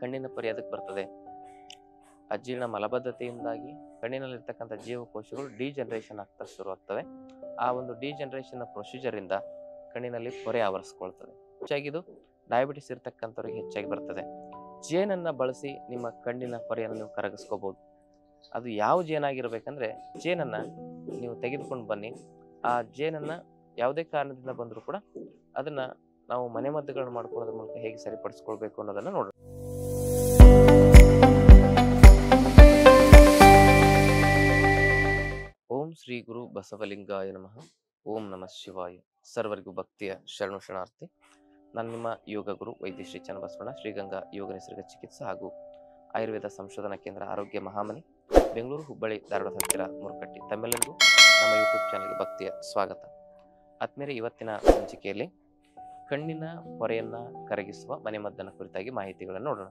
ಕಣ್ಣಿನ ಪೊರೆ ಅದಕ್ಕೆ ಬರ್ತದೆ. ಅಜೀರ್ಣ ಮಲಬದ್ಧತೆಯಿಂದಾಗಿ ಕಣ್ಣಿನಲ್ಲಿರ್ತಕ್ಕಂಥ ಜೀವಕೋಶಗಳು ಡಿಜನರೇಷನ್ ಆಗ್ತಾ ಶುರುವಾಗ್ತವೆ. ಆ ಒಂದು ಡಿಜನರೇಷನ್ ಪ್ರೊಸೀಜರ್ ಇಂದ ಕಣ್ಣಿನಲ್ಲಿ ಪೊರೆ ಆವರಿಸ್ಕೊಳ್ತದೆ. ಹೆಚ್ಚಾಗಿ ಇದು ಡಯಾಬಿಟಿಸ್ ಇರ್ತಕ್ಕಂಥವ್ರಿಗೆ ಹೆಚ್ಚಾಗಿ ಬರ್ತದೆ. ಜೇನನ್ನ ಬಳಸಿ ನಿಮ್ಮ ಕಣ್ಣಿನ ಪೊರೆಯನ್ನು ನೀವು ಕರಗಿಸ್ಕೋಬಹುದು. ಅದು ಯಾವ ಜೇನಾಗಿರ್ಬೇಕಂದ್ರೆ ಜೇನನ್ನ ನೀವು ತೆಗೆದುಕೊಂಡು ಬನ್ನಿ. ಆ ಜೇನನ್ನ ಯಾವುದೇ ಕಾರಣದಿಂದ ಬಂದರೂ ಕೂಡ ಅದನ್ನ ನಾವು ಮನೆಮದ್ದುಗಳನ್ನು ಮಾಡ್ಕೊಳ್ಳೋದ್ರ ಮೂಲಕ ಹೇಗೆ ಸರಿಪಡಿಸ್ಕೊಳ್ಬೇಕು ಅನ್ನೋದನ್ನ ನೋಡೋಣ. ಓಂ ಶ್ರೀ ಗುರು ಬಸವಲಿಂಗಾಯ ನಮಃ. ಓಂ ನಮಃ ಶಿವಾಯ. ಸರ್ವರಿಗೂ ಭಕ್ತಿಯ ಶರಣು ಶರಣಾರ್ಥಿ. ನಾನು ನಿಮ್ಮ ಯೋಗ ಗುರು ವೈದ್ಯ ಶ್ರೀ ಚನ್ನಬಸವಣ್ಣ, ಶ್ರೀಗಂಗಾ ಯೋಗ ನಿಸರ್ಗ ಚಿಕಿತ್ಸಾ ಹಾಗೂ ಆಯುರ್ವೇದ ಸಂಶೋಧನಾ ಕೇಂದ್ರ ಆರೋಗ್ಯ ಮಹಾಮನಿ, ಬೆಂಗಳೂರು, ಹುಬ್ಬಳ್ಳಿ, ಧಾರವಾಡ ಹತ್ತಿರ ಮುರುಕಟ್ಟಿ. ತಮ್ಮೆಲ್ಲರಿಗೂ ನಮ್ಮ ಯೂಟ್ಯೂಬ್ ಚಾನಲ್ಗೆ ಭಕ್ತಿಯ ಸ್ವಾಗತ. ಆತ್ಮೀಯರೇ, ಇವತ್ತಿನ ಸಂಚಿಕೆಯಲ್ಲಿ ಕಣ್ಣಿನ ಪೊರೆಯನ್ನ ಕರಗಿಸುವ ಮನೆಮದ್ದನ್ನ ಕುರಿತಾಗಿ ಮಾಹಿತಿಗಳನ್ನು ನೋಡೋಣ.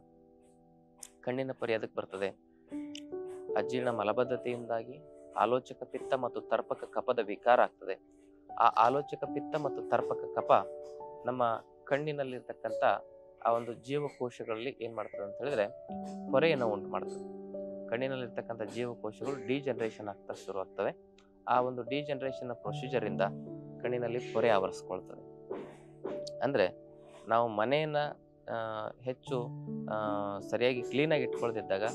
ಕಣ್ಣಿನ ಪೊರೆ ಅದಕ್ಕೆ ಬರ್ತದೆ. ಅಜೀರ್ಣ ಮಲಬದ್ಧತೆಯಿಂದಾಗಿ ಆಲೋಚಕ ಪಿತ್ತ ಮತ್ತು ತರ್ಪಕ ಕಫದ ವಿಕಾರ ಆಗ್ತದೆ. ಆ ಆಲೋಚಕ ಪಿತ್ತ ಮತ್ತು ತರ್ಪಕ ಕಫ ನಮ್ಮ ಕಣ್ಣಿನಲ್ಲಿರ್ತಕ್ಕಂಥ ಆ ಒಂದು ಜೀವಕೋಶಗಳಲ್ಲಿ ಏನ್ ಮಾಡ್ತದೆ ಅಂತ ಹೇಳಿದ್ರೆ ಪೊರೆಯನ್ನು ಉಂಟು ಮಾಡ್ತದೆ. ಕಣ್ಣಿನಲ್ಲಿರ್ತಕ್ಕಂಥ ಜೀವಕೋಶಗಳು ಡಿಜನರೇಷನ್ ಆಗ್ತಾ ಶುರುವಾಗ್ತವೆ. ಆ ಒಂದು ಡಿಜನರೇಷನ್ ಪ್ರೊಸೀಜರ್ ಇಂದ ಕಣ್ಣಿನಲ್ಲಿ ಪೊರೆ ಆವರಿಸ್ಕೊಳ್ತದೆ. ಅಂದ್ರೆ ನಾವು ಮನೆಯನ್ನ ಹೆಚ್ಚು ಸರಿಯಾಗಿ ಕ್ಲೀನಾಗಿ ಇಟ್ಕೊಳ್ದಿದ್ದಾಗ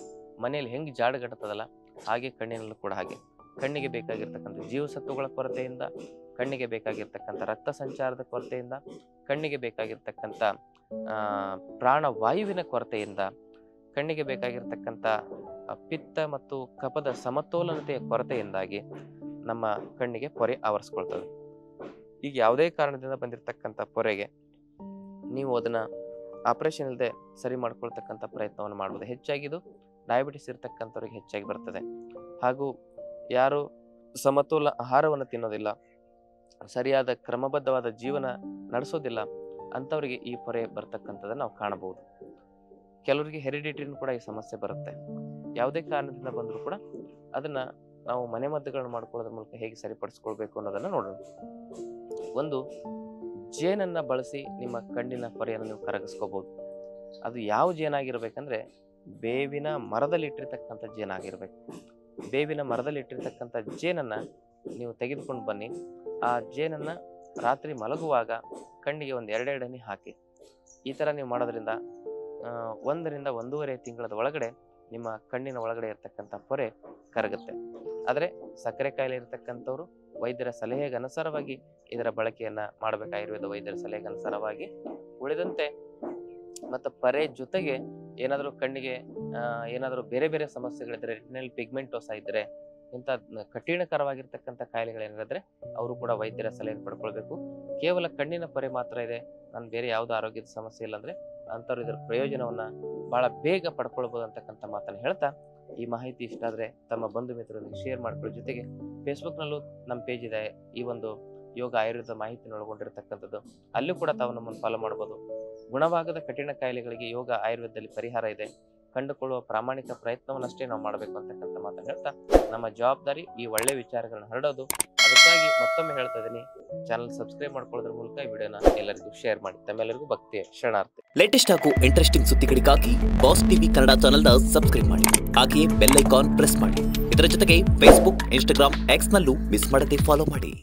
ಮನೆಯಲ್ಲಿ ಹೆಂಗೆ ಜಾಡಗಟ್ಟದಲ್ಲ ಹಾಗೆ ಕಣ್ಣಿನಲ್ಲೂ ಕೂಡ ಹಾಗೆ ಕಣ್ಣಿಗೆ ಬೇಕಾಗಿರ್ತಕ್ಕಂಥ ಜೀವಸತ್ವಗಳ ಕೊರತೆಯಿಂದ, ಕಣ್ಣಿಗೆ ಬೇಕಾಗಿರ್ತಕ್ಕಂಥ ರಕ್ತ ಸಂಚಾರದ ಕೊರತೆಯಿಂದ, ಕಣ್ಣಿಗೆ ಬೇಕಾಗಿರ್ತಕ್ಕಂಥ ಪ್ರಾಣವಾಯುವಿನ ಕೊರತೆಯಿಂದ, ಕಣ್ಣಿಗೆ ಬೇಕಾಗಿರ್ತಕ್ಕಂಥ ಪಿತ್ತ ಮತ್ತು ಕಫದ ಸಮತೋಲನತೆಯ ಕೊರತೆಯಿಂದಾಗಿ ನಮ್ಮ ಕಣ್ಣಿಗೆ ಪೊರೆ ಆವರಿಸ್ಕೊಳ್ತದೆ. ಈಗ ಯಾವುದೇ ಕಾರಣದಿಂದ ಬಂದಿರತಕ್ಕಂಥ ಪೊರೆಗೆ ನೀವು ಅದನ್ನ ಆಪರೇಷನ್ ಇಲ್ಲದೆ ಸರಿ ಮಾಡ್ಕೊಳ್ತಕ್ಕಂಥ ಪ್ರಯತ್ನವನ್ನು ಮಾಡ್ಬೋದು. ಹೆಚ್ಚಾಗಿದು ಡಯಾಬಿಟಿಸ್ ಇರ್ತಕ್ಕಂಥವ್ರಿಗೆ ಹೆಚ್ಚಾಗಿ ಬರ್ತದೆ. ಹಾಗೂ ಯಾರು ಸಮತೋಲ ಆಹಾರವನ್ನು ತಿನ್ನೋದಿಲ್ಲ, ಸರಿಯಾದ ಕ್ರಮಬದ್ಧವಾದ ಜೀವನ ನಡೆಸೋದಿಲ್ಲ ಅಂಥವರಿಗೆ ಈ ಪೊರೆ ಬರ್ತಕ್ಕಂಥದ್ದನ್ನು ನಾವು ಕಾಣಬಹುದು. ಕೆಲವರಿಗೆ ಹೆರಿಡಿಟಿನೂ ಕೂಡ ಈ ಸಮಸ್ಯೆ ಬರುತ್ತೆ. ಯಾವುದೇ ಕಾರಣದಿಂದ ಬಂದರೂ ಕೂಡ ಅದನ್ನ ನಾವು ಮನೆಮದ್ದುಗಳನ್ನು ಮಾಡ್ಕೊಳ್ಳೋದ್ರ ಮೂಲಕ ಹೇಗೆ ಸರಿಪಡಿಸ್ಕೊಳ್ಬೇಕು ಅನ್ನೋದನ್ನ ನೋಡೋಣ. ಒಂದು, ಜೇನನ್ನ ಬಳಸಿ ನಿಮ್ಮ ಕಣ್ಣಿನ ಪೊರೆಯನ್ನು ನೀವು ಕರಗಿಸ್ಕೋಬಹುದು. ಅದು ಯಾವ ಜೇನಾಗಿರ್ಬೇಕಂದ್ರೆ ಬೇವಿನ ಮರದಲ್ಲಿ ಇಟ್ಟಿರ್ತಕ್ಕಂಥ ಜೇನಾಗಿರ್ಬೇಕು. ಬೇವಿನ ಮರದಲ್ಲಿ ಇಟ್ಟಿರ್ತಕ್ಕಂಥ ಜೇನನ್ನ ನೀವು ತೆಗೆದುಕೊಂಡು ಬನ್ನಿ. ಆ ಜೇನನ್ನ ರಾತ್ರಿ ಮಲಗುವಾಗ ಕಣ್ಣಿಗೆ ಒಂದು 2 ಹನಿ ಹಾಕಿ. ಈ ತರ ನೀವು ಮಾಡೋದ್ರಿಂದ 1 ರಿಂದ 1.5 ತಿಂಗಳ ಒಳಗಡೆ ನಿಮ್ಮ ಕಣ್ಣಿನ ಒಳಗಡೆ ಇರ್ತಕ್ಕಂಥ ಪೊರೆ ಕರಗುತ್ತೆ. ಆದರೆ ಸಕ್ಕರೆ ಕಾಯಿಲೆ ಇರತಕ್ಕಂಥವ್ರು ವೈದ್ಯರ ಸಲಹೆಗೆ ಅನುಸಾರವಾಗಿ ಇದರ ಬಳಕೆಯನ್ನ ಮಾಡಬೇಕು. ಆಯುರ್ವೇದ ವೈದ್ಯರ ಸಲಹೆಗೆ ಅನುಸಾರವಾಗಿ. ಉಳಿದಂತೆ ಮತ್ತು ಪೊರೆ ಜೊತೆಗೆ ಏನಾದರೂ ಕಣ್ಣಿಗೆ ಏನಾದರೂ ಬೇರೆ ಬೇರೆ ಸಮಸ್ಯೆಗಳಿದ್ರೆ, ರೆಟಿನಲ್ ಪಿಗ್ಮೆಂಟೋಸ ಇದ್ರೆ, ಇಂಥ ಕಠಿಣಕರವಾಗಿರ್ತಕ್ಕಂಥ ಕಾಯಿಲೆಗಳೇನಿದ್ರೆ ಅವರು ಕೂಡ ವೈದ್ಯರ ಸಲಹೆ ಪಡ್ಕೊಳ್ಬೇಕು. ಕೇವಲ ಕಣ್ಣಿನ ಪೊರೆ ಮಾತ್ರ ಇದೆ, ನಾನು ಬೇರೆ ಯಾವುದೋ ಆರೋಗ್ಯದ ಸಮಸ್ಯೆ ಇಲ್ಲ ಅಂದ್ರೆ ಅಂಥವ್ರು ಇದರ ಪ್ರಯೋಜನವನ್ನ ಬಹಳ ಬೇಗ ಪಡ್ಕೊಳ್ಬಹುದು ಅಂತಕ್ಕಂಥ ಮಾತನ್ನು ಹೇಳ್ತಾ, ಈ ಮಾಹಿತಿ ಇಷ್ಟ ಆದ್ರೆ ತಮ್ಮ ಬಂಧು ಮಿತ್ರರೊಂದಿಗೆ ಶೇರ್ ಮಾಡ್ಕೊಳ್ಳೋ ಜೊತೆಗೆ ಫೇಸ್ಬುಕ್ನಲ್ಲೂ ನಮ್ಮ ಪೇಜ್ ಇದೆ. ಈ ಒಂದು ಯೋಗ ಆಯುರ್ವೇದ ಮಾಹಿತಿನ ಒಳಗೊಂಡಿರ್ತಕ್ಕಂಥದ್ದು, ಅಲ್ಲೂ ಕೂಡ ತಾವು ನಮ್ಮನ್ನು ಫಾಲೋ ಮಾಡ್ಬೋದು. ಗುಣವಾಗದ ಕಠಿಣ ಕಾಯಿಲೆಗಳಿಗೆ ಯೋಗ ಆಯುರ್ವೇದದಲ್ಲಿ ಪರಿಹಾರ ಇದೆ. ಕಂಡುಕೊಳ್ಳುವ ಪ್ರಾಮಾಣಿಕ ಪ್ರಯತ್ನವನ್ನಷ್ಟೇ ನಾವು ಮಾಡಬೇಕು ಅಂತಕ್ಕಂಥ ಮಾತನ್ನು ಹೇಳ್ತಾ, ನಮ್ಮ ಜವಾಬ್ದಾರಿ ಈ ಒಳ್ಳೆ ವಿಚಾರಗಳನ್ನ ಹರಡೋದು. ಅದಕ್ಕಾಗಿ ಮತ್ತೊಮ್ಮೆ ಹೇಳ್ತಾ ಇದೀನಿ, ಚಾನಲ್ ಸಬ್ಸ್ಕ್ರೈಬ್ ಮಾಡ್ಕೊಳ್ಳೋದ್ರ ಮೂಲಕ ಈ ವಿಡಿಯೋನ ಎಲ್ಲರಿಗೂ ಶೇರ್ ಮಾಡಿ. ತಮ್ಮೆಲ್ಲರಿಗೂ ಭಕ್ತಿಯ ಶರಣಾರ್ಥಿ. ಲೇಟೆಸ್ಟ್ ಹಾಗೂ ಇಂಟ್ರೆಸ್ಟಿಂಗ್ ಸುದ್ದಿಗಳಿಗಾಗಿ ಬಾಸ್ ಟಿವಿ ಕನ್ನಡ ಚಾನೆಲ್ನ ಸಬ್ಸ್ಕ್ರೈಬ್ ಮಾಡಿ. ಹಾಗೆಯೇ ಬೆಲ್ ಐಕಾನ್ ಪ್ರೆಸ್ ಮಾಡಿ. ಇದರ ಜೊತೆಗೆ ಫೇಸ್ಬುಕ್, ಇನ್ಸ್ಟಾಗ್ರಾಮ್, ಎಕ್ಸ್ ನಲ್ಲೂ ಮಿಸ್ ಮಾಡದೆ ಫಾಲೋ ಮಾಡಿ.